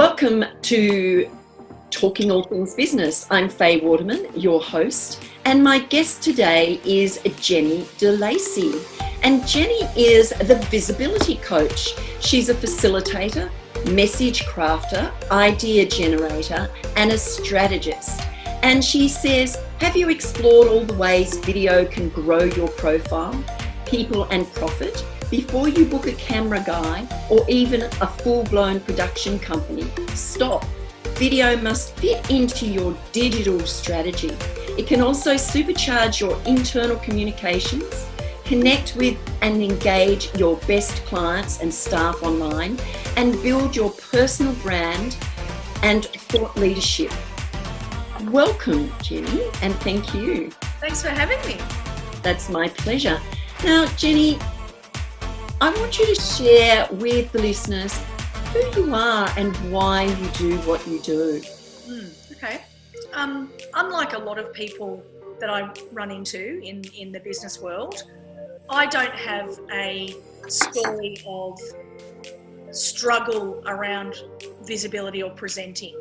Welcome to Talking All Things Business. I'm Faye Waterman, your host, and my guest today is Jenny de Lacy. And Jenny is the visibility coach. She's a facilitator, message crafter, idea generator, and a strategist. And she says, have you explored all the ways video can grow your profile, people, and profit? Before you book a camera guy or even a full-blown production company, stop. Video must fit into your digital strategy. It can also supercharge your internal communications, connect with and engage your best clients and staff online, and build your personal brand and thought leadership. Welcome, Jenny, and thank you. Thanks for having me. That's my pleasure. Now, Jenny, I want you to share with the listeners who you are and why you do what you do. Okay. Unlike a lot of people that I run into in the business world, I don't have a story of struggle around visibility or presenting.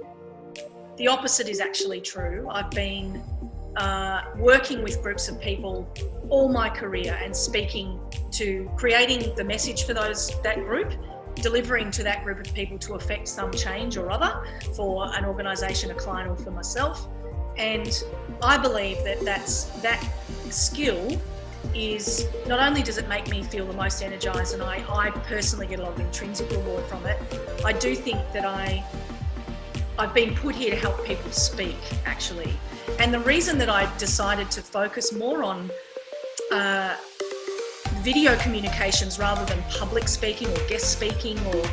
The opposite is actually true. I've been working with groups of people all my career and speaking to creating the message for that group, delivering to that group of people to affect some change or other for an organisation, a client, or for myself. And I believe that skill is, not only does it make me feel the most energised, and I personally get a lot of intrinsic reward from it, I do think that I've been put here to help people speak, actually. And the reason that I decided to focus more on video communications rather than public speaking or guest speaking or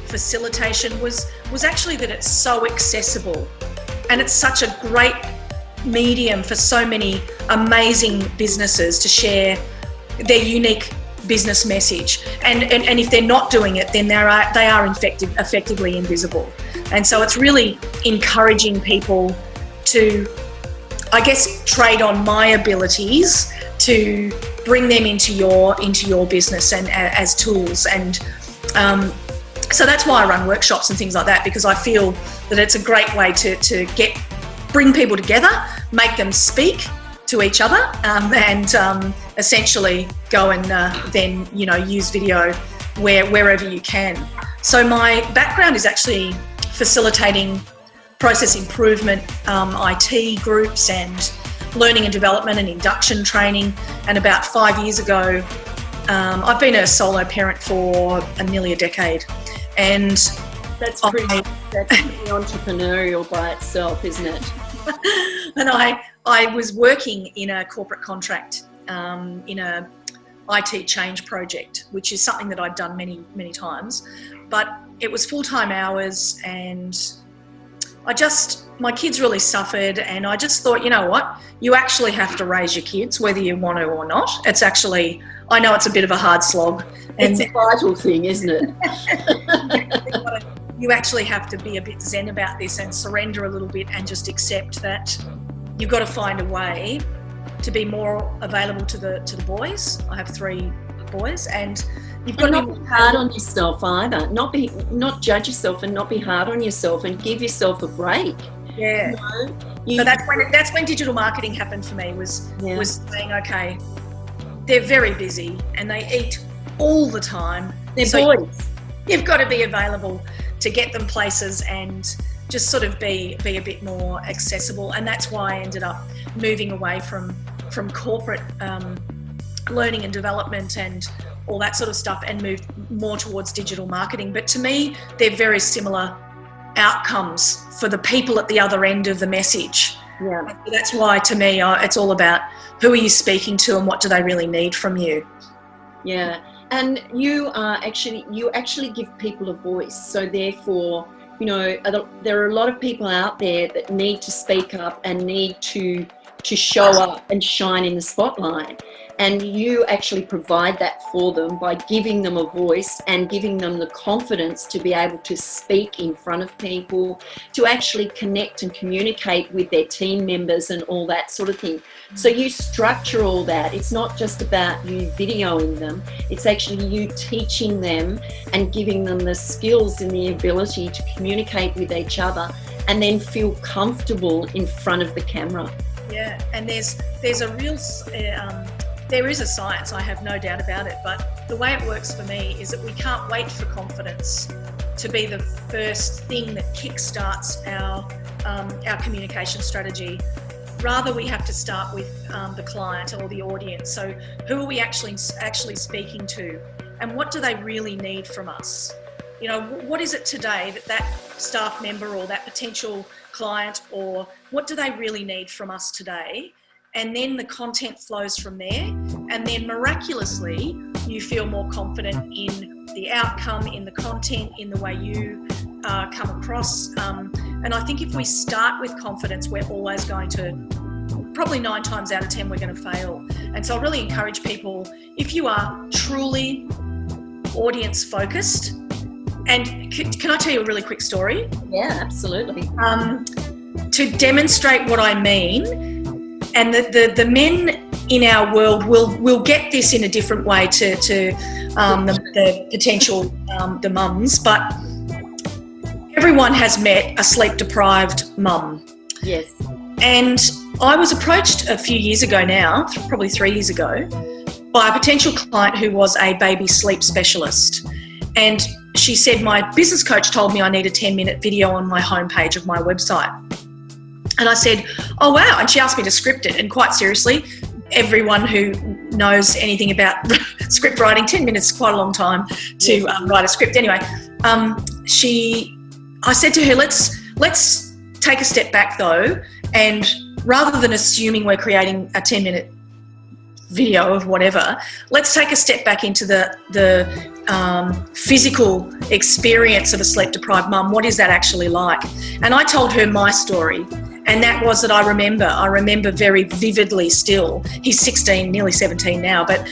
facilitation was actually that it's so accessible and it's such a great medium for so many amazing businesses to share their unique business message. And if they're not doing it, then they are effectively invisible. And so it's really encouraging people to, I guess, trade on my abilities to bring them into your business and as tools. And so that's why I run workshops and things like that, because I feel that it's a great way to bring people together, make them speak to each other, and essentially go and then use video wherever you can. So my background is actually facilitating process improvement, IT groups, and learning and development and induction training. And about 5 years ago, I've been a solo parent for nearly a decade. And That's pretty entrepreneurial by itself, isn't it? And I was working in a corporate contract in a IT change project, which is something that I'd done many, many times. But it was full-time hours, and my kids really suffered, and I just thought, you know what, you actually have to raise your kids whether you want to or not. It's actually, I know it's a bit of a hard slog. It's a vital thing, isn't it? You actually have to be a bit zen about this and surrender a little bit and just accept that you've got to find a way to be more available to the boys. I have 3 boys, and you've got to be hard on yourself either. Not judge yourself and not be hard on yourself, and give yourself a break. Yeah. So that's when digital marketing happened for me. Was saying, okay, they're very busy and they eat all the time. They're boys. You've got to be available to get them places and just sort of be a bit more accessible. And that's why I ended up moving away from corporate learning and development and all that sort of stuff, and moved more towards digital marketing. But to me, they're very similar outcomes for the people at the other end of the message. Yeah. That's why, to me, it's all about who are you speaking to and what do they really need from you. Yeah. And you actually give people a voice. So therefore, there are a lot of people out there that need to speak up and need to show up and shine in the spotlight. And you actually provide that for them by giving them a voice and giving them the confidence to be able to speak in front of people, to actually connect and communicate with their team members and all that sort of thing. So you structure all that. It's not just about you videoing them, it's actually you teaching them and giving them the skills and the ability to communicate with each other and then feel comfortable in front of the camera. Yeah, and there's a real, there is a science, I have no doubt about it, but the way it works for me is that we can't wait for confidence to be the first thing that kickstarts our communication strategy. Rather, we have to start with the client or the audience. So who are we actually speaking to, and what do they really need from us? You know, what is it today that staff member or that potential client, or what do they really need from us today? And then the content flows from there, and then miraculously you feel more confident in the outcome, in the content, in the way you come across. And I think if we start with confidence, we're always going to, probably 9 times out of 10, we're going to fail. And so I really encourage people, if you are truly audience focused, and can I tell you a really quick story? Yeah, absolutely. To demonstrate what I mean, and the men in our world will get this in a different way to the potential the mums, but everyone has met a sleep-deprived mum. Yes. And I was approached a few years ago now, probably 3 years ago, by a potential client who was a baby sleep specialist. And she said, my business coach told me I need a 10-minute video on my homepage of my website. And I said, oh, wow. And she asked me to script it. And quite seriously, everyone who knows anything about script writing, 10 minutes is quite a long time to write a script. Anyway, I said to her, let's take a step back though, and rather than assuming we're creating a 10-minute video of whatever, let's take a step back into the physical experience of a sleep-deprived mum. What is that actually like? And I told her my story, and that was that I remember very vividly still. He's 16, nearly 17 now, but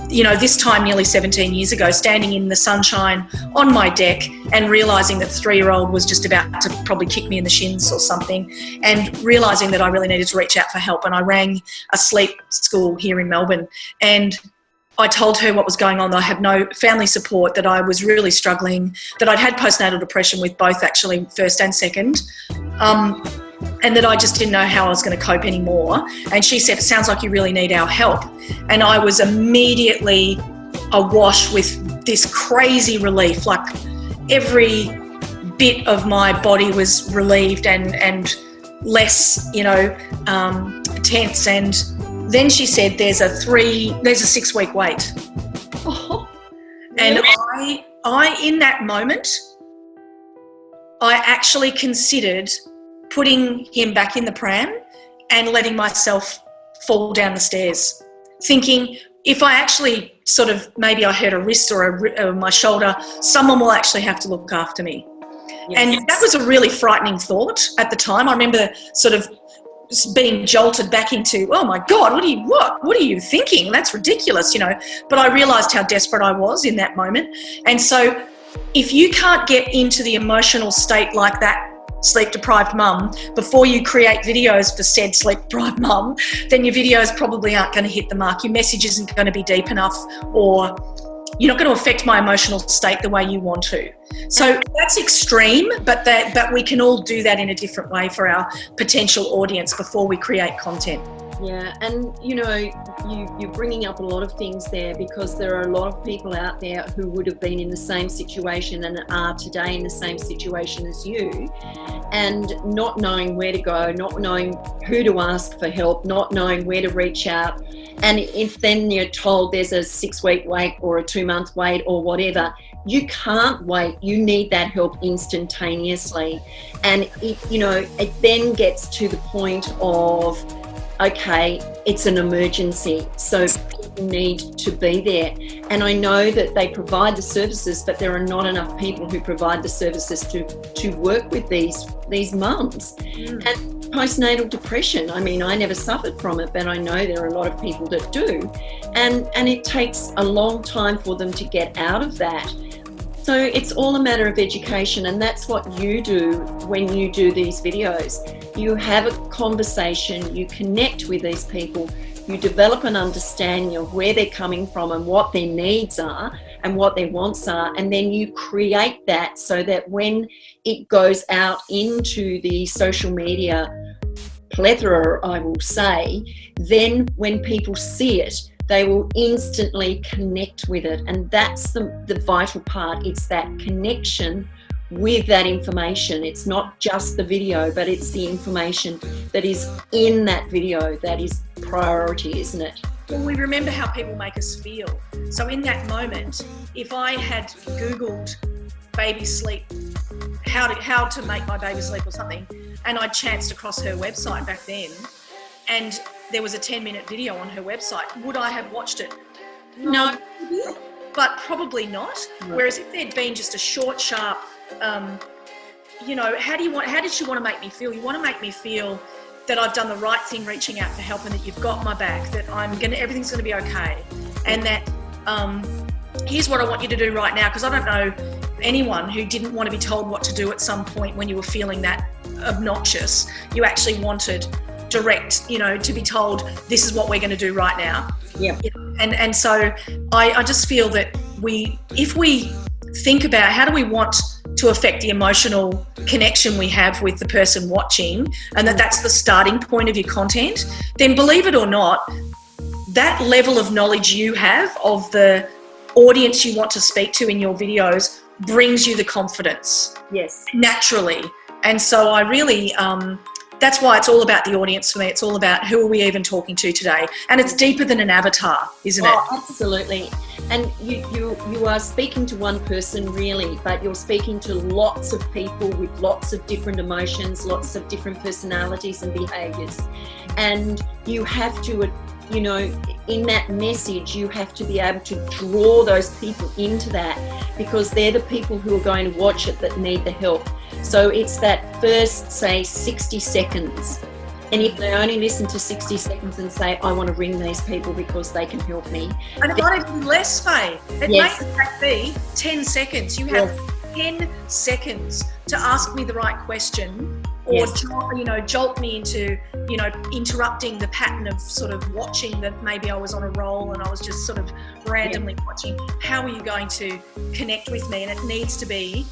you know, this time nearly 17 years ago, standing in the sunshine on my deck and realising that the 3-year-old was just about to probably kick me in the shins or something, and realising that I really needed to reach out for help. And I rang a sleep school here in Melbourne, and I told her what was going on, that I had no family support, that I was really struggling, that I'd had postnatal depression with both actually, first and second, and that I just didn't know how I was going to cope anymore. And she said, it sounds like you really need our help. And I was immediately awash with this crazy relief, like every bit of my body was relieved and less, you know, tense. And then she said, there's a 6-week wait. Oh, and I, in that moment, I actually considered putting him back in the pram and letting myself fall down the stairs, thinking if I actually sort of, maybe I hurt a wrist or my shoulder, someone will actually have to look after me. Yes. And that was a really frightening thought at the time. I remember sort of being jolted back into, oh my God, what are you thinking? That's ridiculous, you know. But I realised how desperate I was in that moment. And so if you can't get into the emotional state like that sleep-deprived mum before you create videos for said sleep-deprived mum, then your videos probably aren't going to hit the mark. Your message isn't going to be deep enough, or you're not going to affect my emotional state the way you want to. So that's extreme, but we can all do that in a different way for our potential audience before we create content. Yeah, and you know, you're bringing up a lot of things there, because there are a lot of people out there who would have been in the same situation and are today in the same situation as you, and not knowing where to go, not knowing who to ask for help, not knowing where to reach out. And if then you're told there's a 6-week wait or a 2-month wait or whatever, you can't wait. You need that help instantaneously. And it then gets to the point of, okay, it's an emergency, so people need to be there. And I know that they provide the services, but there are not enough people who provide the services to work with these mums. And postnatal depression, I mean, I never suffered from it, but I know there are a lot of people that do. And it takes a long time for them to get out of that. So it's all a matter of education, and that's what you do when you do these videos. you have a conversation, you connect with these people, you develop an understanding of where they're coming from and what their needs are and what their wants are, and then you create that so that when it goes out into the social media plethora, I will say, then when people see it, they will instantly connect with it. And that's the vital part. It's that connection with that information. It's not just the video, but it's the information that is in that video that is priority, isn't it? Well, we remember how people make us feel. So in that moment, if I had Googled baby sleep, how to make my baby sleep or something, and I chanced across her website back then, and there was a 10-minute video on her website, would I have watched it? No, but probably not. No. Whereas if there'd been just a short, sharp, you know, how did she want to make me feel? You want to make me feel that I've done the right thing reaching out for help and that you've got my back, that everything's going to be okay. And that here's what I want you to do right now, because I don't know anyone who didn't want to be told what to do at some point when you were feeling that obnoxious. You actually wanted direct, you know, to be told this is what we're going to do right now. Yeah. And so I just feel that if we think about how do we want to affect the emotional connection we have with the person watching, and that's the starting point of your content, then believe it or not, that level of knowledge you have of the audience you want to speak to in your videos brings you the confidence. Yes. Naturally. And so I really, that's why it's all about the audience for me. It's all about who are we even talking to today? And it's deeper than an avatar, isn't it? Absolutely. And you are speaking to one person really, but you're speaking to lots of people with lots of different emotions, lots of different personalities and behaviors. And you have to, you know, in that message, you have to be able to draw those people into that, because they're the people who are going to watch it that need the help. So it's that first, say, 60 seconds. And if they only listen to 60 seconds and say, I want to ring these people because they can help me. And it might even be less, Faye. It may be 10 seconds. You have 10 seconds to ask me the right question, or jolt me into, you know, interrupting the pattern of sort of watching that maybe I was on a roll and I was just sort of randomly watching. How are you going to connect with me? And it needs to be,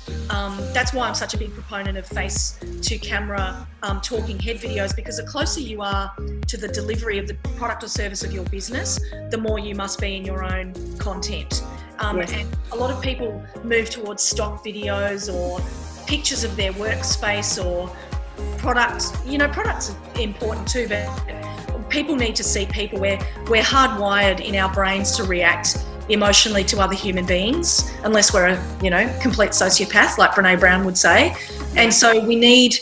that's why I'm such a big proponent of face to camera talking head videos, because the closer you are to the delivery of the product or service of your business, the more you must be in your own content. And a lot of people move towards stock videos or pictures of their workspace or products. You know, products are important too, but people need to see people. We're hardwired in our brains to react emotionally to other human beings, unless we're a, you know, complete sociopath, like Brene Brown would say. And so we need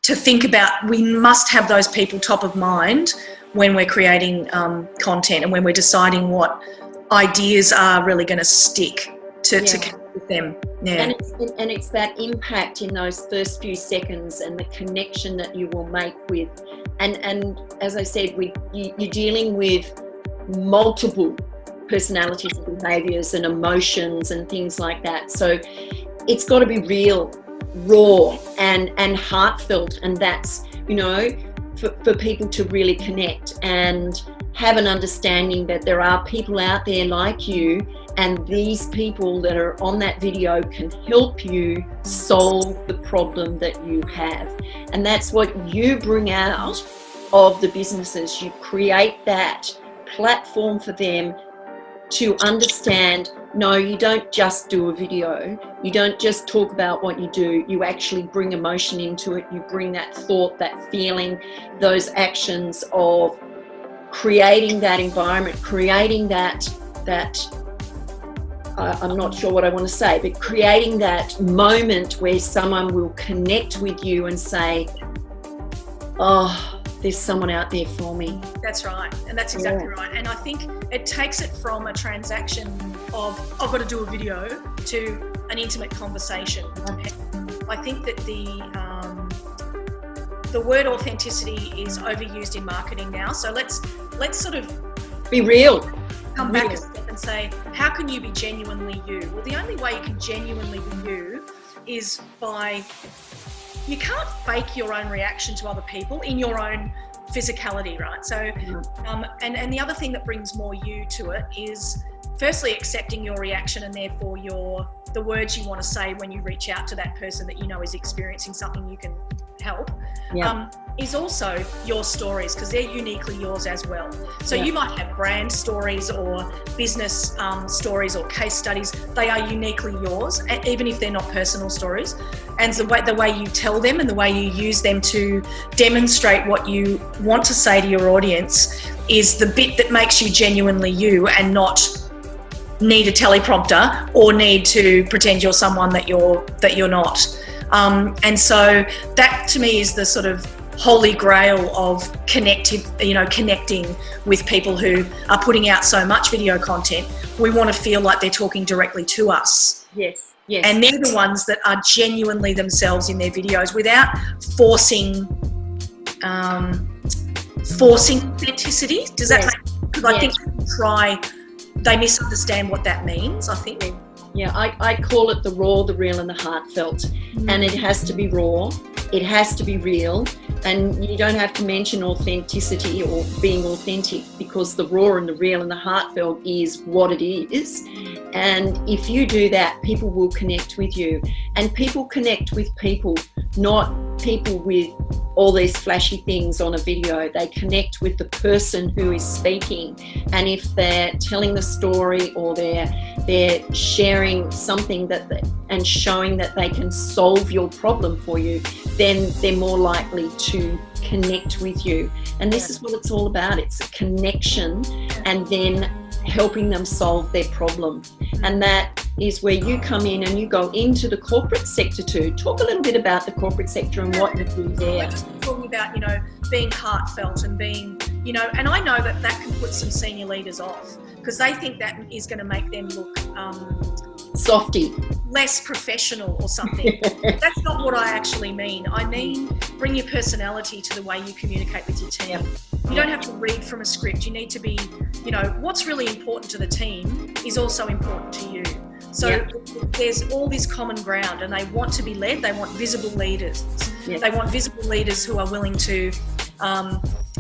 to think about, we must have those people top of mind when we're creating content and when we're deciding what ideas are really going to stick to connect with them. Yeah. And it's that impact in those first few seconds and the connection that you will make with, and as I said, you're dealing with multiple personalities and behaviours and emotions and things like that. So it's got to be real, raw and heartfelt, and that's, you know, for people to really connect and have an understanding that there are people out there like you, and these people that are on that video can help you solve the problem that you have. And that's what you bring out of the businesses. You create that platform for them to understand, no, you don't just do a video, you don't just talk about what you do, you actually bring emotion into it, you bring that thought, that feeling, those actions of creating that environment, creating that I'm not sure what I want to say, but creating that moment where someone will connect with you and say, oh, there's someone out there for me. That's right. And that's exactly right. And I think it takes it from a transaction of, I've got to do a video, to an intimate conversation. And I think that the word authenticity is overused in marketing now. So let's sort of be real. Come back a step and say, how can you be genuinely you? Well, the only way you can genuinely be you is by you can't fake your own reaction to other people in your own physicality, right? So, and the other thing that brings more you to it is firstly accepting your reaction, and therefore the words you want to say when you reach out to that person that you know is experiencing something you can help. Is also your stories, because they're uniquely yours as well. So you might have brand stories or business stories or case studies. They are uniquely yours, even if they're not personal stories. And the way you tell them and the way you use them to demonstrate what you want to say to your audience is the bit that makes you genuinely you, and not need a teleprompter or need to pretend you're someone that you're not. And so that to me is the sort of holy grail of connecting with people who are putting out so much video content. We want to feel like they're talking directly to us. Yes. And they're the ones that are genuinely themselves in their videos without forcing authenticity. Does that make sense? Because I think they misunderstand what that means, I think. Yeah, I call it the raw, the real, and the heartfelt. And it has to be raw, it has to be real, and you don't have to mention authenticity or being authentic, because the raw and the real and the heartfelt is what it is. And if you do that, people will connect with you. And people connect with people, not people with all these flashy things on a video. They connect with the person who is speaking. And if they're telling the story, or they're sharing something and showing that they can solve your problem for you, then they're more likely to connect with you. And this is what it's all about. It's a connection, and then helping them solve their problem. And that is where you come in, and you go into the corporate sector too. Talk a little bit about the corporate sector and what you do there. We're just talking about, being heartfelt and being, and I know that can put some senior leaders off, because they think that is going to make them look softy, less professional or something. That's not what I actually mean. I mean, bring your personality to the way you communicate with your team. You don't have to read from a script. You need to be, what's really important to the team is also important to you. So there's all this common ground, and they want to be led. They want visible leaders. They want visible leaders who are willing to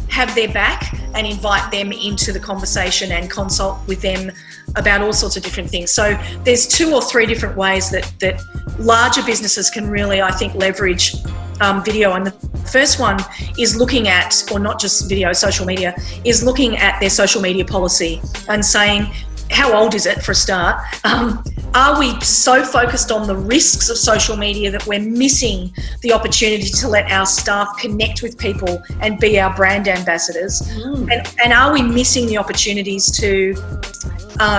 have their back and invite them into the conversation and consult with them about all sorts of different things. So there's 2 or 3 different ways that larger businesses can really, I think, leverage video. And the first one is looking at, or not just video, social media, is looking at their social media policy and saying, how old is it, for a start? Are we so focused on the risks of social media that we're missing the opportunity to let our staff connect with people and be our brand ambassadors? And are we missing the opportunities to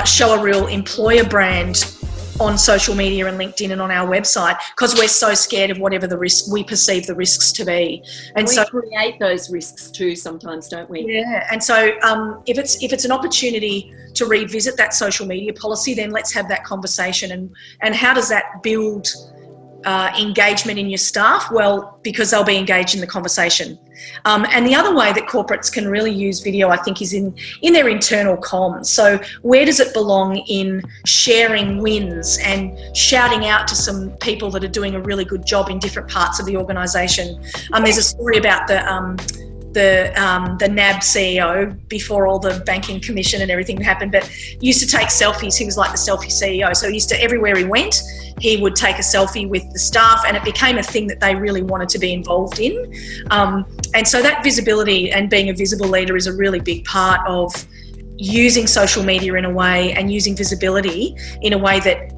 show a real employer brand on social media and LinkedIn and on our website, because we're so scared of whatever the risk we perceive the risks to be? And we so create those risks too sometimes, don't we? Yeah. And so if it's an opportunity to revisit that social media policy, then let's have that conversation. And how does that build engagement in your staff? Well, because they'll be engaged in the conversation. And the other way that corporates can really use video, I think, is in their internal comms. So where does it belong in sharing wins and shouting out to some people that are doing a really good job in different parts of the organisation? There's a story about the NAB CEO before all the banking commission and everything happened, but used to take selfies. He was like the selfie CEO. So he used to, everywhere he went, he would take a selfie with the staff, and it became a thing that they really wanted to be involved in. And so that visibility and being a visible leader is a really big part of using social media in a way, and using visibility in a way that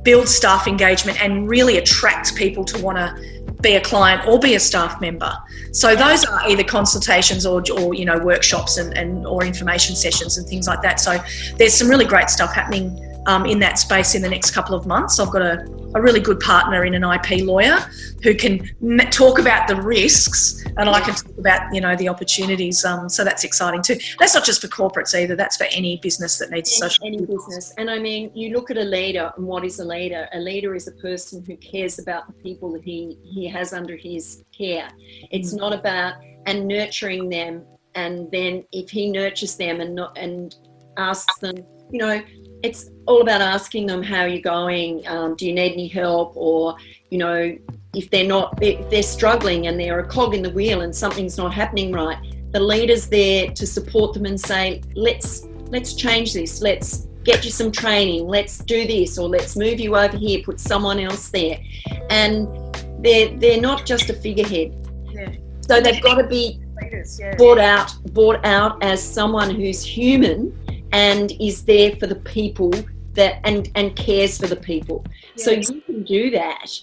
builds staff engagement and really attracts people to want to be a client or be a staff member. So those are either consultations or workshops and or information sessions and things like that. So there's some really great stuff happening in that space in the next couple of months. I've got a really good partner in an IP lawyer who can talk about the risks, and I can talk about the opportunities. So that's exciting too. That's not just for corporates either. That's for any business that needs social any business. And I mean, you look at a leader, and what is a leader? A leader is a person who cares about the people that he has under his care. It's not about nurturing them, and then if he nurtures them and asks them, it's all about asking them, how are you going? Do you need any help? Or, if they're struggling and they're a cog in the wheel and something's not happening right, the leader's there to support them and say, let's change this, let's get you some training, let's do this, or let's move you over here, put someone else there. And they're not just a figurehead. Yeah. So they've got to be brought out as someone who's human and is there for the people that and cares for the people. Yeah. So you can do that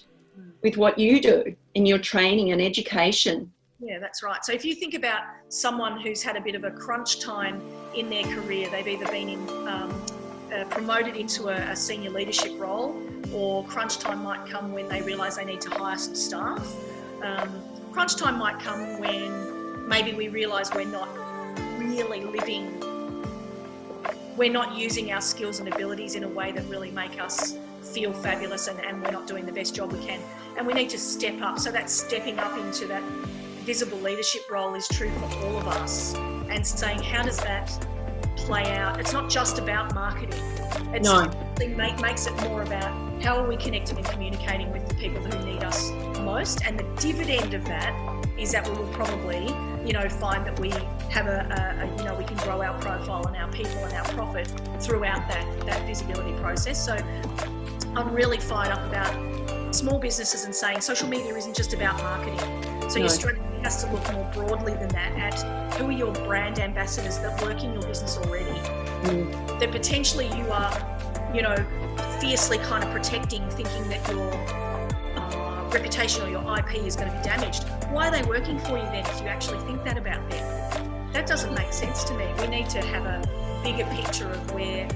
with what you do in your training and education. Yeah, that's right. So if you think about someone who's had a bit of a crunch time in their career, they've either been promoted into a senior leadership role, or crunch time might come when they realise they need to hire some staff. Crunch time might come when maybe we realise we're not really we're not using our skills and abilities in a way that really make us feel fabulous, and we're not doing the best job we can. And we need to step up. So that stepping up into that visible leadership role is true for all of us, and saying, how does that play out? It's not just about marketing. It makes it more about how are we connecting and communicating with the people who need us most. And the dividend of that is that we will probably, find that we have we can grow our profile and our people and our profit throughout that visibility process. So I'm really fired up about small businesses and saying social media isn't just about marketing. So your strategy has to look more broadly than that at who are your brand ambassadors that work in your business already, that potentially you are, fiercely kind of protecting, thinking that your reputation or your IP is going to be damaged. Why are they working for you then if you actually think that about them? That doesn't make sense to me. We need to have a bigger picture of where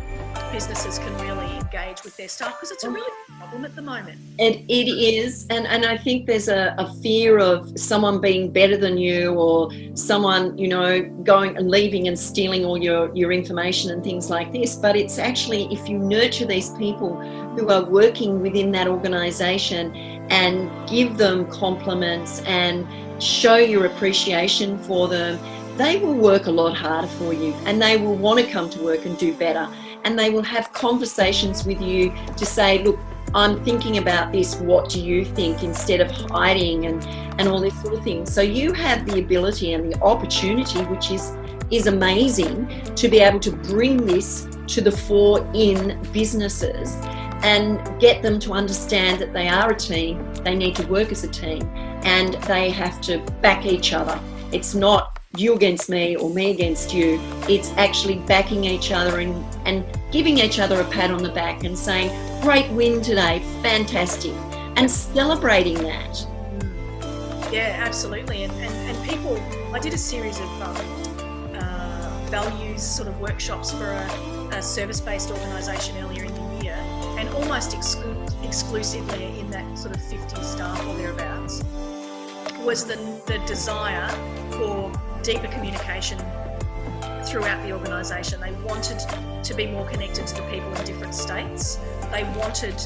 businesses can really engage with their staff, because it's a really big problem at the moment. It is, and I think there's a fear of someone being better than you, or someone, going and leaving and stealing all your information and things like this. But it's actually, if you nurture these people who are working within that organisation and give them compliments and show your appreciation for them, they will work a lot harder for you, and they will want to come to work and do better. And they will have conversations with you to say, look, I'm thinking about this, what do you think, instead of hiding and all this sort of thing. So you have the ability and the opportunity, which is amazing, to be able to bring this to the fore in businesses and get them to understand that they are a team, they need to work as a team, and they have to back each other. It's not you against me or me against you. It's actually backing each other and giving each other a pat on the back and saying, great win today, fantastic, and celebrating that. Yeah, absolutely. And people, I did a series of values sort of workshops for a service-based organisation earlier in the year, and almost exclusively in that sort of 50 staff or thereabouts was the desire for deeper communication throughout the organisation. They wanted to be more connected to the people in different states. They wanted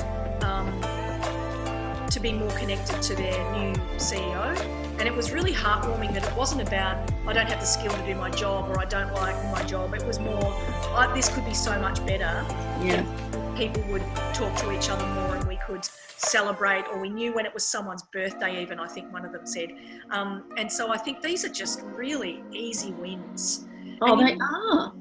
to be more connected to their new CEO. And it was really heartwarming that it wasn't about, I don't have the skill to do my job, or I don't like my job. It was more, this could be so much better. Yeah. If people would talk to each other more and we could celebrate, or we knew when it was someone's birthday even, I think one of them said. And so I think these are just really easy wins. Oh, they are.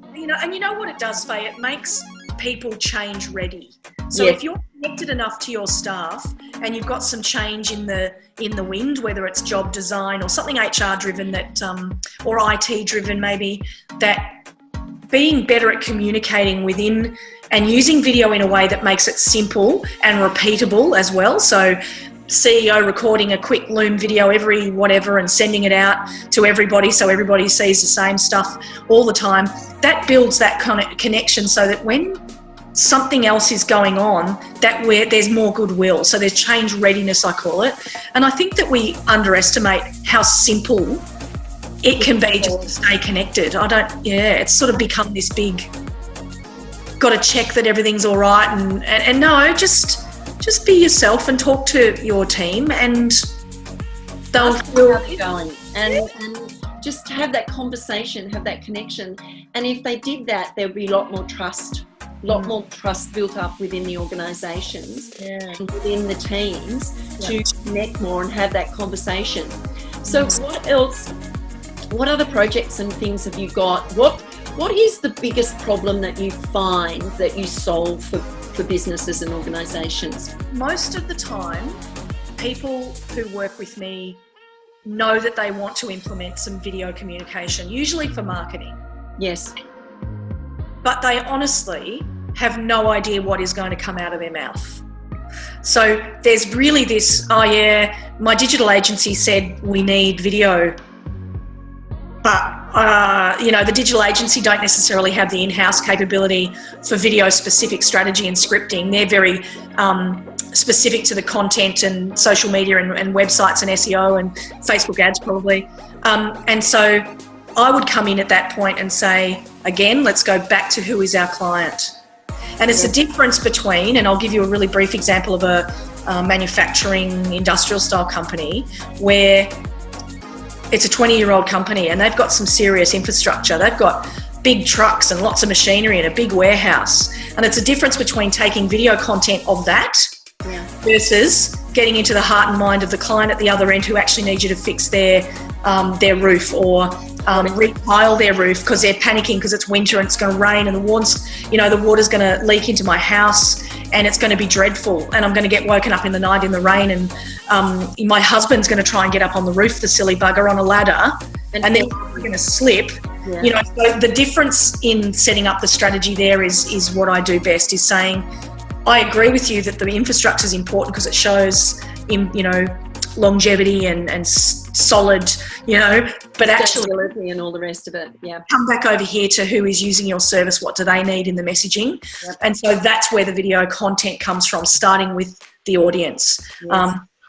And you know what it does, Faye? It makes people change ready. So if you're connected enough to your staff and you've got some change in the wind, whether it's job design or something HR driven that, or IT driven maybe, that being better at communicating within and using video in a way that makes it simple and repeatable as well. So CEO recording a quick Loom video every whatever and sending it out to everybody so everybody sees the same stuff all the time. That builds that kind of connection so that when something else is going on, that there's more goodwill. So there's change readiness, I call it. And I think that we underestimate how simple it can be just to stay connected. It's sort of become this big, got to check that everything's all right. And no, just be yourself and talk to your team, and they'll feel going and just have that conversation, have that connection. And if they did that, there'd be a lot more trust lot more trust built up within the organisations and within the teams to connect more and have that conversation. So what else, what other projects and things have you got? What is the biggest problem that you find that you solve for businesses and organisations? Most of the time, people who work with me know that they want to implement some video communication, usually for marketing. Yes. But they honestly have no idea what is going to come out of their mouth. So there's really this, oh yeah, my digital agency said we need video. But, the digital agency don't necessarily have the in-house capability for video-specific strategy and scripting. They're very specific to the content and social media and websites and SEO and Facebook ads probably. And so I would come in at that point and say, again, let's go back to who is our client. And it's the difference between, and I'll give you a really brief example of a manufacturing industrial style company where it's a 20-year-old company and they've got some serious infrastructure. They've got big trucks and lots of machinery and a big warehouse. And it's a difference between taking video content of that versus getting into the heart and mind of the client at the other end who actually needs you to fix their roof or retile their roof because they're panicking because it's winter and it's going to rain and the water's going to leak into my house and it's going to be dreadful and I'm going to get woken up in the night in the rain and my husband's going to try and get up on the roof, the silly bugger, on a ladder and then we're going to slip. So the difference in setting up the strategy there is what I do best, is saying I agree with you that the infrastructure is important because it shows longevity and solid, but actually and all the rest of it. Come back over here to who is using your service. What do they need in the messaging? And so that's where the video content comes from, starting with the audience.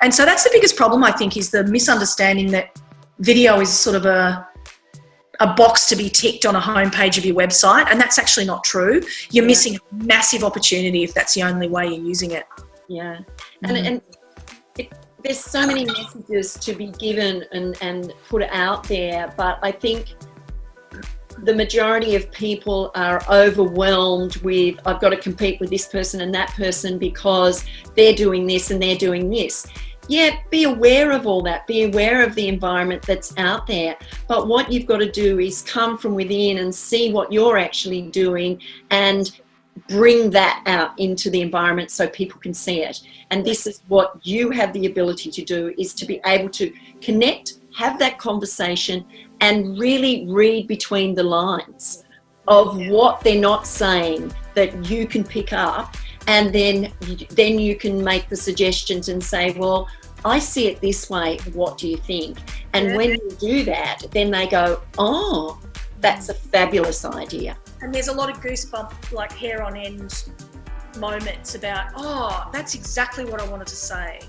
And so that's the biggest problem, I think, is the misunderstanding that video is sort of a box to be ticked on a homepage of your website, and that's actually not true. You're missing a massive opportunity if that's the only way you're using it. And there's so many messages to be given and put out there, but I think the majority of people are overwhelmed with, I've got to compete with this person and that person because they're doing this and they're doing this. Be aware of all that. Be aware of the environment that's out there. But what you've got to do is come from within and see what you're actually doing and bring that out into the environment so people can see it. And this is what you have the ability to do, is to be able to connect, have that conversation and really read between the lines of what they're not saying that you can pick up. And then you can make the suggestions and say, well, I see it this way. What do you think? And when you do that, then they go, oh, that's a fabulous idea. And there's a lot of goosebump, like hair on end moments about, oh, that's exactly what I wanted to say.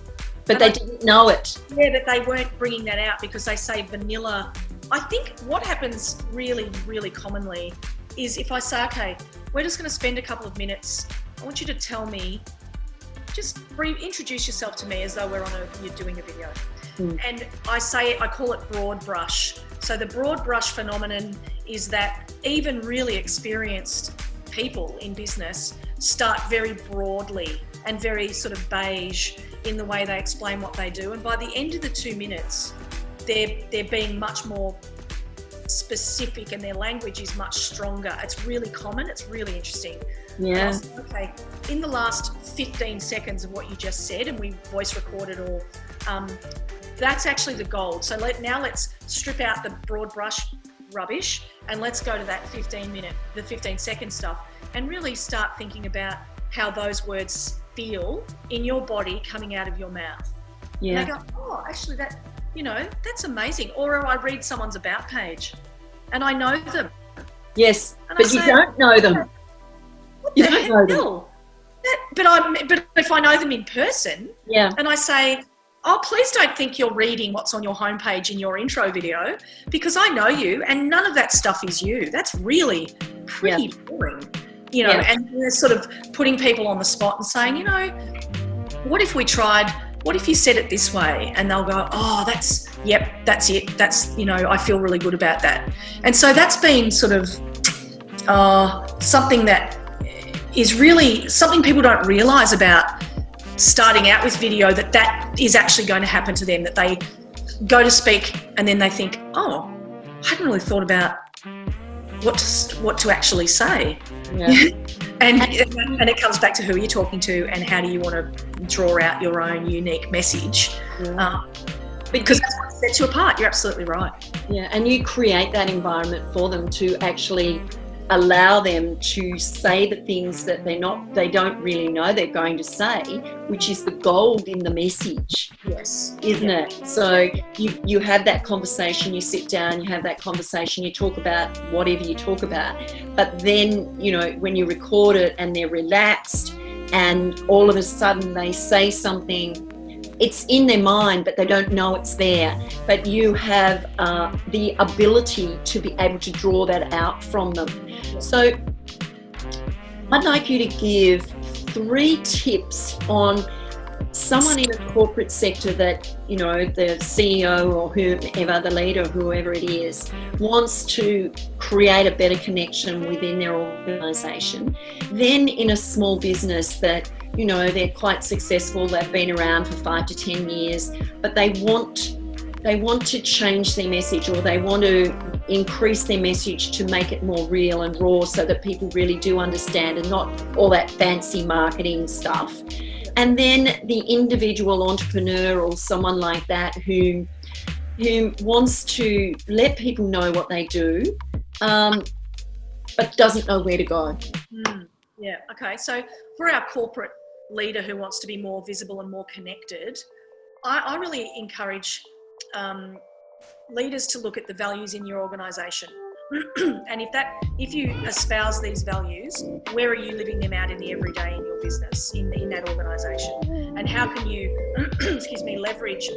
But they didn't know it. Yeah, but they weren't bringing that out because they say vanilla. I think what happens really, really commonly is if I say, okay, we're just going to spend a couple of minutes. I want you to tell me, just introduce yourself to me as though you're doing a video. And I call it broad brush. So the broad brush phenomenon is that even really experienced people in business start very broadly and very sort of beige in the way they explain what they do. And by the end of the 2 minutes, they're being much more specific and their language is much stronger. It's really common. It's really interesting. Okay, in the last 15 seconds of what you just said, and we voice recorded all, that's actually the gold. So now let's strip out the broad brush rubbish and let's go to that 15-second stuff and really start thinking about how those words feel in your body coming out of your mouth. And I go, oh, actually that's amazing. Or I read someone's about page and I know them. Yes, but you don't know them. You don't know them. But if I know them in person, and I say, oh, please don't think you're reading what's on your homepage in your intro video because I know you and none of that stuff is you. That's really pretty boring, and they're sort of putting people on the spot and saying, what if you said it this way? And they'll go, oh, that's it. That's, I feel really good about that. And so that's been sort of something that is really something people don't realise about starting out with video, that is actually going to happen to them, that they go to speak and then they think, oh, I hadn't really thought about what to actually say. Yeah. and it comes back to who you're talking to and how do you want to draw out your own unique message. Yeah. Because that's what sets you apart. You're absolutely right. Yeah, and you create that environment for them to actually allow them to say the things that they don't really know they're going to say, which is the gold in the message. Yes. Isn't it? So you have that conversation, you sit down, you have that conversation, you talk about whatever you talk about, but then, you know, when you record it and they're relaxed and all of a sudden they say something, it's in their mind, but they don't know it's there. But you have the ability to be able to draw that out from them. So I'd like you to give 3 tips on someone in a corporate sector that, you know, the CEO or whoever, the leader, whoever it is, wants to create a better connection within their organisation. Then in a small business that, you know, they're quite successful, they've been around for 5 to 10 years, but they want to change their message, or they want to increase their message to make it more real and raw so that people really do understand and not all that fancy marketing stuff. And then the individual entrepreneur or someone like that who wants to let people know what they do, but doesn't know where to go. Yeah, okay. So for our corporate leader who wants to be more visible and more connected, I really encourage leaders to look at the values in your organisation. And if you espouse these values, where are you living them out in the everyday in your business, in that organisation? And how can you, leverage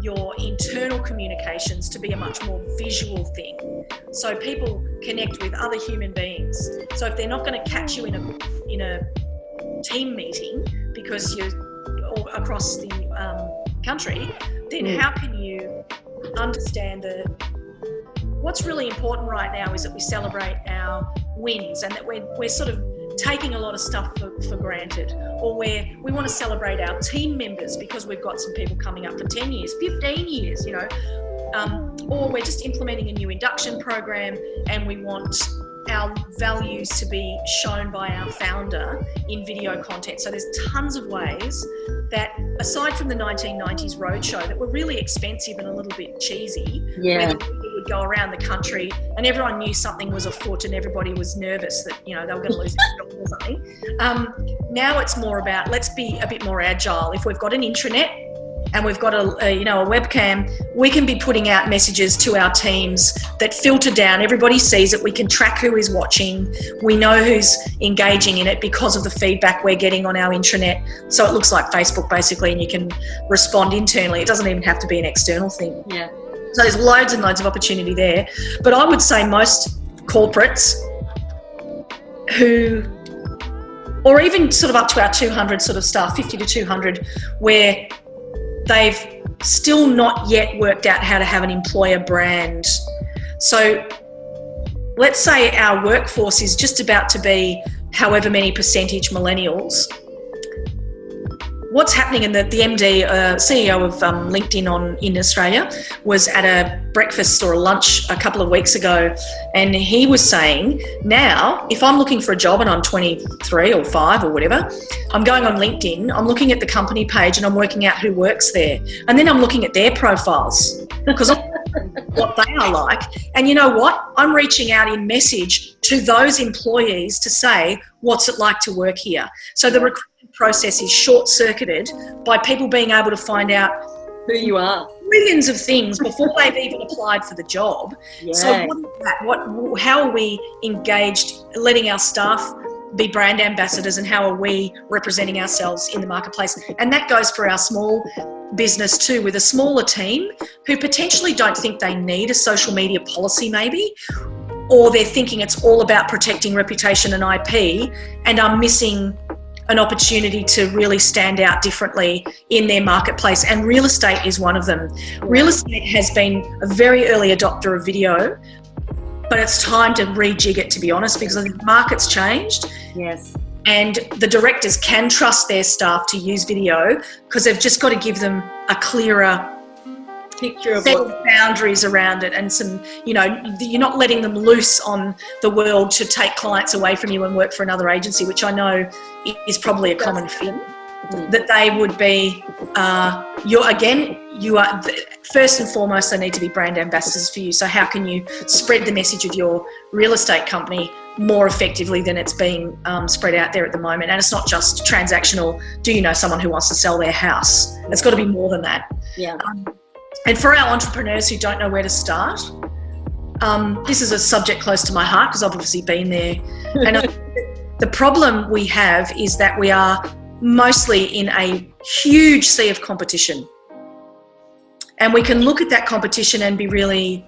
your internal communications to be a much more visual thing, so people connect with other human beings. So if they're not going to catch you in a team meeting because you're all across the country, then how can you understand what's really important right now is that we celebrate our wins, and that we're sort of taking a lot of stuff for granted, or we want to celebrate our team members because we've got some people coming up for 10 years, 15 years, you know, or we're just implementing a new induction program and we want our values to be shown by our founder in video content. So there's tons of ways that, aside from the 1990s roadshow that were really expensive and a little bit cheesy, where the leader would go around the country and everyone knew something was afoot and everybody was nervous that, you know, they were going to lose their job or something. Now it's more about, let's be a bit more agile. If we've got an intranet and we've got a webcam, we can be putting out messages to our teams that filter down. Everybody sees it. We can track who is watching. We know who's engaging in it because of the feedback we're getting on our intranet. So it looks like Facebook basically, and you can respond internally. It doesn't even have to be an external thing. Yeah. So there's loads and loads of opportunity there. But I would say most corporates who, or even sort of up to our 200 sort of staff, 50 to 200, where they've still not yet worked out how to have an employer brand. So let's say our workforce is just about to be however many percentage millennials. What's happening, and the MD, CEO of LinkedIn in Australia, was at a breakfast or a lunch a couple of weeks ago, and he was saying, now, if I'm looking for a job and I'm 23 or 5 or whatever, I'm going on LinkedIn, I'm looking at the company page and I'm working out who works there. And then I'm looking at their profiles because I'm what they are like. And you know what? I'm reaching out in message to those employees to say, what's it like to work here? So the recruitment process is short-circuited by people being able to find out who you are, millions of things before they've even applied for the job. Yeah. So what is that? How are we engaged, letting our staff be brand ambassadors, and how are we representing ourselves in the marketplace? And that goes for our small business too, with a smaller team who potentially don't think they need a social media policy maybe, or they're thinking it's all about protecting reputation and IP and are missing an opportunity to really stand out differently in their marketplace. And real estate is one of them. Real estate has been a very early adopter of video, but it's time to rejig it, to be honest, because I think the market's changed. Yes. And the directors can trust their staff to use video because they've just got to give them a clearer Picture of set what of boundaries around it, and some, you know, you're not letting them loose on the world to take clients away from you and work for another agency, which I know is probably a common fear. That they would be, you are, first and foremost, they need to be brand ambassadors for you. So how can you spread the message of your real estate company more effectively than it's being spread out there at the moment? And it's not just transactional, do you know someone who wants to sell their house? It's got to be more than that. Yeah. And for our entrepreneurs who don't know where to start, this is a subject close to my heart because I've obviously been there. And the problem we have is that we are mostly in a huge sea of competition. And we can look at that competition and be really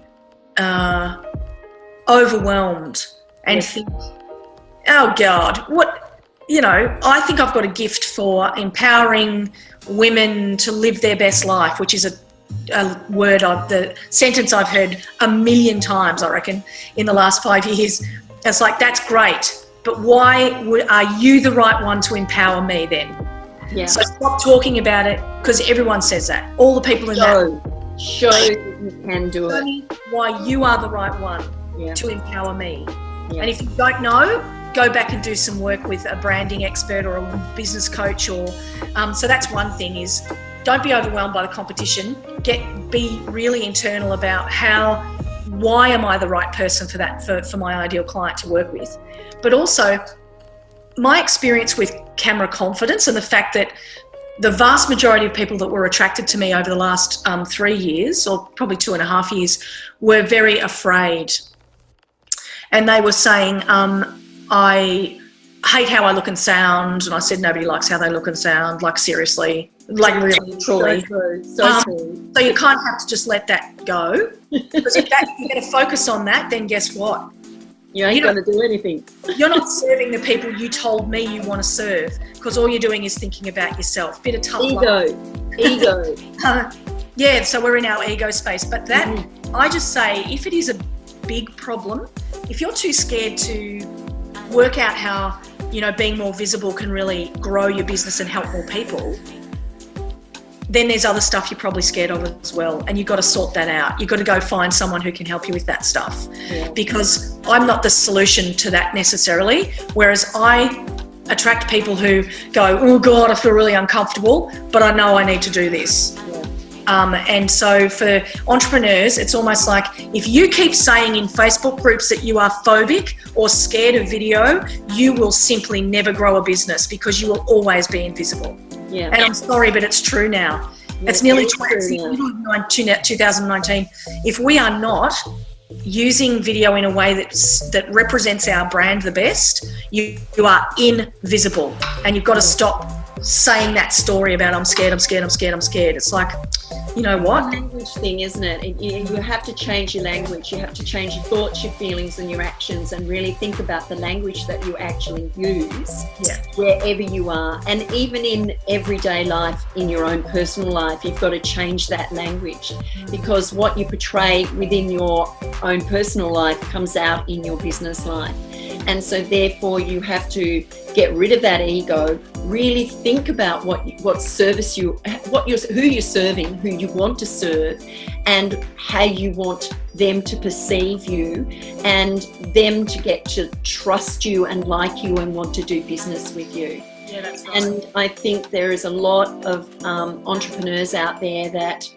overwhelmed and think, oh God, what, you know, I think I've got a gift for empowering women to live their best life, which is a word the sentence I've heard 1 million times, I reckon, in the last 5 years. It's like, that's great, but why are you the right one to empower me then? Yeah. So stop talking about it, because everyone says that. All the people in show that you can do show it. me why you are the right one to empower me. Yeah. And if you don't know, go back and do some work with a branding expert or a business coach, or so that's one thing, is don't be overwhelmed by the competition. Be really internal about why am I the right person for that, for my ideal client to work with. But also my experience with camera confidence and the fact that the vast majority of people that were attracted to me over the last 3 years, or probably 2.5 years, were very afraid. And they were saying, I hate how I look and sound. And I said, nobody likes how they look and sound. Like, seriously, like really, truly. So true. So you kind of have to just let that go. Because if you're going to focus on that, then guess what? You ain't going to do anything. You're not serving the people you told me you want to serve, because all you're doing is thinking about yourself. Bit of tough Ego. Yeah, so we're in our ego space. But that, I just say, if it is a big problem, if you're too scared to work out how, you know, being more visible can really grow your business and help more people, then there's other stuff you're probably scared of as well. And you've got to sort that out. You've got to go find someone who can help you with that stuff. Yeah. Because I'm not the solution to that necessarily. Whereas I attract people who go, oh God, I feel really uncomfortable, but I know I need to do this. Yeah. And so for entrepreneurs, it's almost like if you keep saying in Facebook groups that you are phobic or scared of video, you will simply never grow a business, because you will always be invisible. Yeah. And I'm sorry, but it's true now. Yeah, it's nearly 2019. If we are not using video in a way that represents our brand the best, you are invisible. And you've got to stop saying that story about I'm scared. It's like, you know what? It's a language thing, isn't it? You have to change your language. You have to change your thoughts, your feelings and your actions, and really think about the language that you actually use wherever you are. And even in everyday life, in your own personal life, you've got to change that language, because what you portray within your own personal life comes out in your business life. And so therefore you have to get rid of that ego, really think about what service who you're serving, who you want to serve, and how you want them to perceive you, and them to get to trust you and like you and want to do business with you. Yeah, that's right. And I think there is a lot of entrepreneurs out there that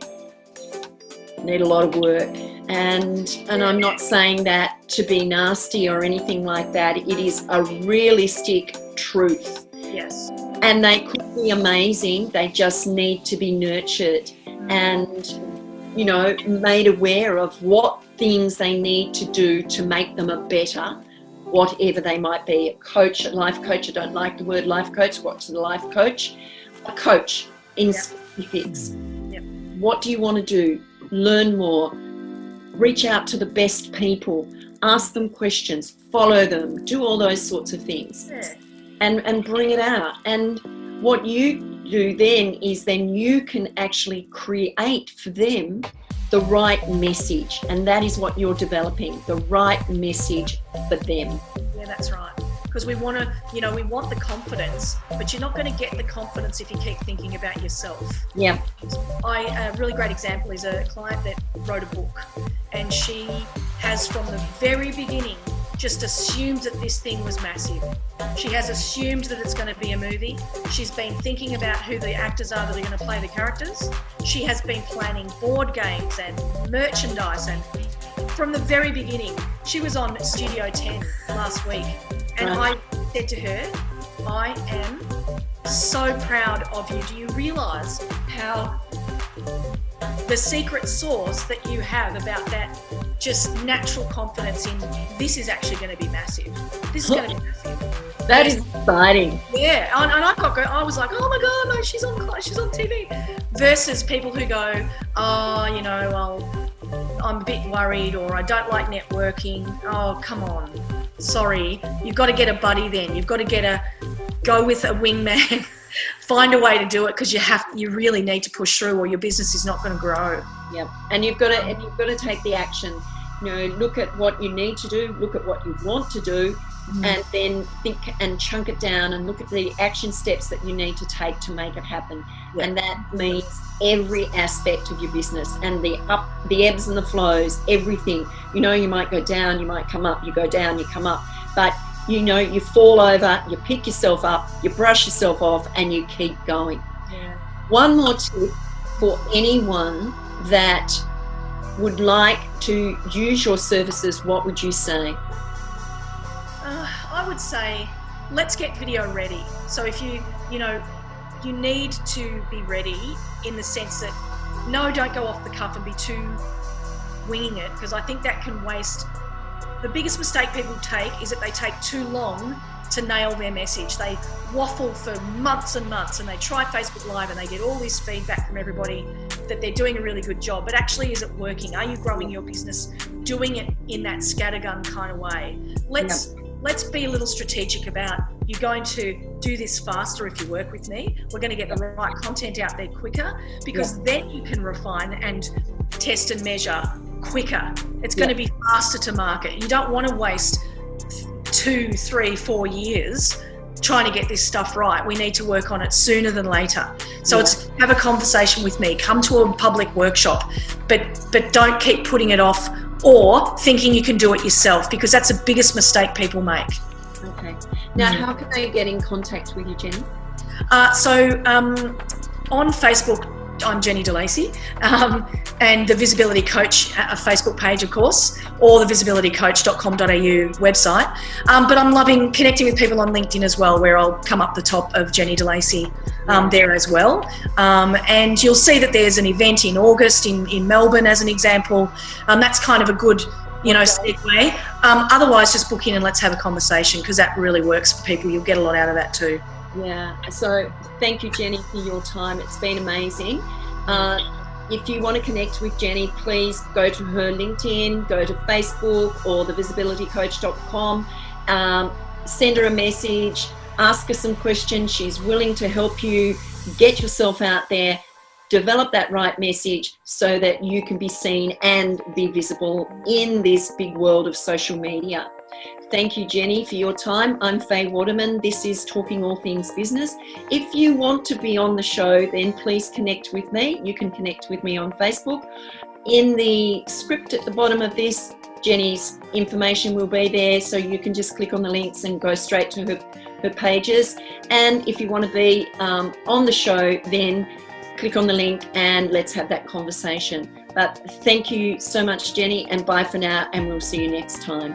need a lot of work, and I'm not saying that to be nasty or anything like that. It is a realistic truth. Yes. And they could be amazing. They just need to be nurtured and, you know, made aware of what things they need to do to make them a better, whatever they might be. A coach, a life coach. I don't like the word life coach. What's a life coach? A coach in specifics. Yep. What do you want to do? Learn more. Reach out to the best people. Ask them questions. Follow them. Do all those sorts of things. Yeah. And bring it out. And what you do then is you can actually create for them the right message. And that is what you're developing, the right message for them. Yeah, that's right. Because we want to, we want the confidence, but you're not going to get the confidence if you keep thinking about yourself. Yeah. A really great example is a client that wrote a book, and she has from the very beginning just assumed that this thing was massive. She has assumed that it's going to be a movie. She's been thinking about who the actors are that are going to play the characters. She has been planning board games and merchandise, and from the very beginning, she was on Studio 10 last week, and I said to her, I am so proud of you. Do you realise how the secret sauce that you have about that just natural confidence in this is actually going to be massive. This is going to be massive. That is exciting. Yeah, and I was like, oh my God, no, she's on TV. Versus people who go, oh, well, I'm a bit worried, or I don't like networking. Oh, come on. Sorry, you've got to get a buddy then. You've got to go with a wingman. Find a way to do it, because you really need to push through, or your business is not going to grow. Yep. And you've got to take the action. Look at what you need to do, look at what you want to do, and then think and chunk it down and look at the action steps that you need to take to make it happen. Yep. And that means every aspect of your business, and the ebbs and the flows, everything. You might go down, you might come up, you go down, you come up, but you fall over, you pick yourself up, you brush yourself off, and you keep going. Yeah. One more tip for anyone that would like to use your services, what would you say? I would say, let's get video ready. So if you need to be ready in the sense that, no, don't go off the cuff and be too winging it, because I think that can waste. The biggest mistake people take is that they take too long to nail their message. They waffle for months and months, and they try Facebook Live and they get all this feedback from everybody that they're doing a really good job. But actually, is it working? Are you growing your business doing it in that scattergun kind of way? Let's be a little strategic about, you're going to do this faster if you work with me. We're going to get the right content out there quicker, because then you can refine and test and measure quicker. It's going to be faster to market. You don't want to waste 2, 3, 4 years trying to get this stuff right. We need to work on it sooner than later. So it's have a conversation with me, come to a public workshop, but don't keep putting it off or thinking you can do it yourself, because that's the biggest mistake people make. Okay. Now, how can they get in contact with you, Jenny? On Facebook, I'm Jenny DeLacy, and the Visibility Coach Facebook page, of course, or the visibilitycoach.com.au website. But I'm loving connecting with people on LinkedIn as well, where I'll come up the top of Jenny DeLacy there as well. And you'll see that there's an event in August in Melbourne, as an example. That's kind of a good segue. Otherwise, just book in and let's have a conversation, because that really works for people. You'll get a lot out of that too. Yeah, so thank you, Jenny, for your time. It's been amazing. If you want to connect with Jenny, please go to her LinkedIn, go to Facebook or thevisibilitycoach.com, send her a message, ask her some questions. She's willing to help you get yourself out there, develop that right message so that you can be seen and be visible in this big world of social media. Thank you, Jenny, for your time. I'm Faye Waterman. This is Talking All Things Business. If you want to be on the show, then please connect with me. You can connect with me on Facebook. In the script at the bottom of this, Jenny's information will be there, so you can just click on the links and go straight to her pages. And if you want to be on the show, then click on the link and let's have that conversation. But thank you so much, Jenny, and bye for now, and we'll see you next time.